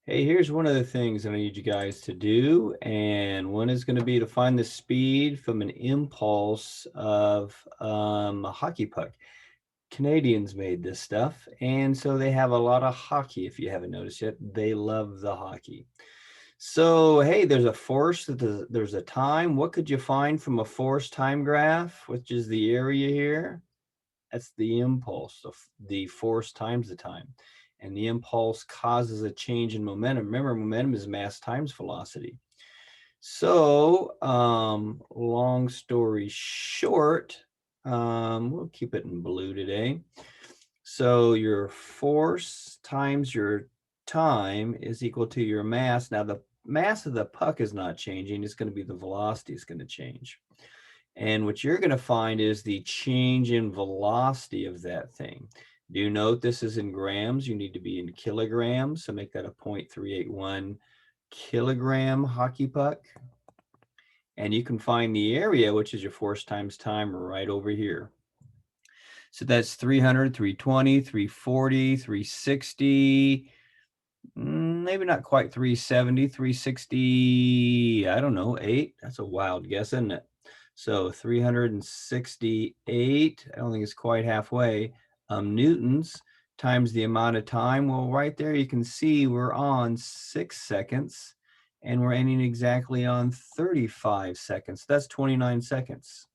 Hey, here's one of the things I need you guys to do, and one is going to be to find the speed from an impulse of a hockey puck. Canadians made this stuff, and so they have a lot of hockey. If you haven't noticed yet, they love the hockey. So, hey, there's a force, there's a time. What could you find from a force time graph, which is the area here? That's the impulse of the force times the time. And the impulse causes a change in momentum. Remember, momentum is mass times velocity. So, long story short, we'll keep it in blue today. So your force times your time is equal to your mass. Now the mass of the puck is not changing. It's going to be the velocity is going to change. And what you're going to find is the change in velocity of that thing. Do note this is in grams. You need to be in kilograms. So make that a 0.381 kilogram hockey puck. And you can find the area, which is your force times time, right over here. So that's 300, 320, 340, 360, maybe not quite 370, 360, I don't know, 8. That's a wild guess, isn't it? So 368, I don't think it's quite halfway, newtons times the amount of time. Well, right there you can see we're on 6 seconds, and we're ending exactly on 35 seconds. That's 29 seconds.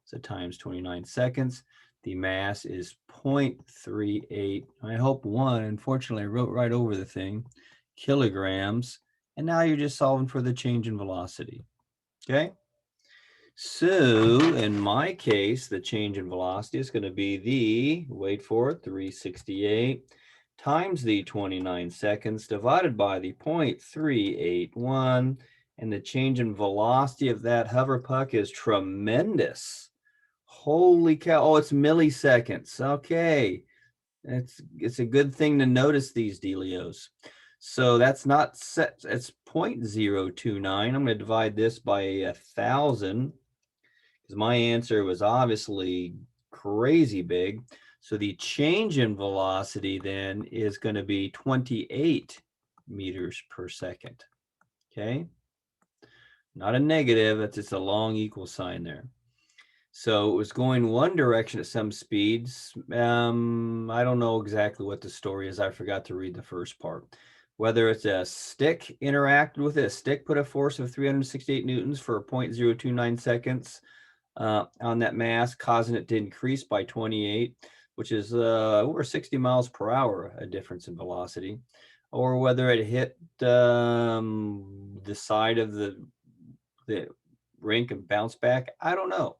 So times 29 seconds. The mass is 0.38. I hope one, unfortunately, I wrote right over the thing, kilograms. And now you're just solving for the change in velocity. Okay. So in my case, the change in velocity is going to be the, wait for it, 368 times the 29 seconds divided by the 0.381. And the change in velocity of that hover puck is tremendous. Holy cow. Oh, it's milliseconds. Okay. It's a good thing to notice these dealios. So that's not set. It's 0.029. I'm going to divide this by 1,000 because my answer was obviously crazy big. So the change in velocity then is going to be 28 meters per second. Okay. Not a negative. That's just a long equal sign there. So it was going one direction at some speeds. I don't know exactly what the story is. I forgot to read the first part. Whether it's a stick interacted with it, a stick put a force of 368 newtons for 0.029 seconds on that mass, causing it to increase by 28, which is over 60 miles per hour, a difference in velocity, or whether it hit the side of the rink and bounced back. I don't know.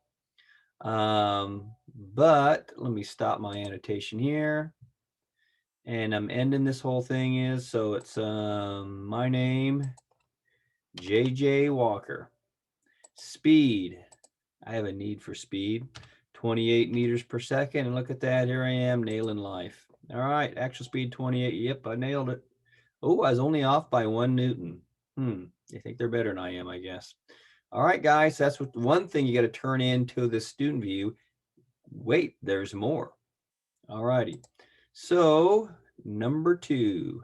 But let me stop my annotation here. And I'm ending this whole thing is, so it's my name, JJ Walker. Speed. I have a need for speed. 28 meters per second. And look at that. Here I am nailing life. All right. Actual speed 28. Yep, I nailed it. Oh, I was only off by 1 Newton. They think they're better than I am, I guess. All right, guys. That's what one thing you got to turn into the student view. Wait, there's more. All righty. So number 2.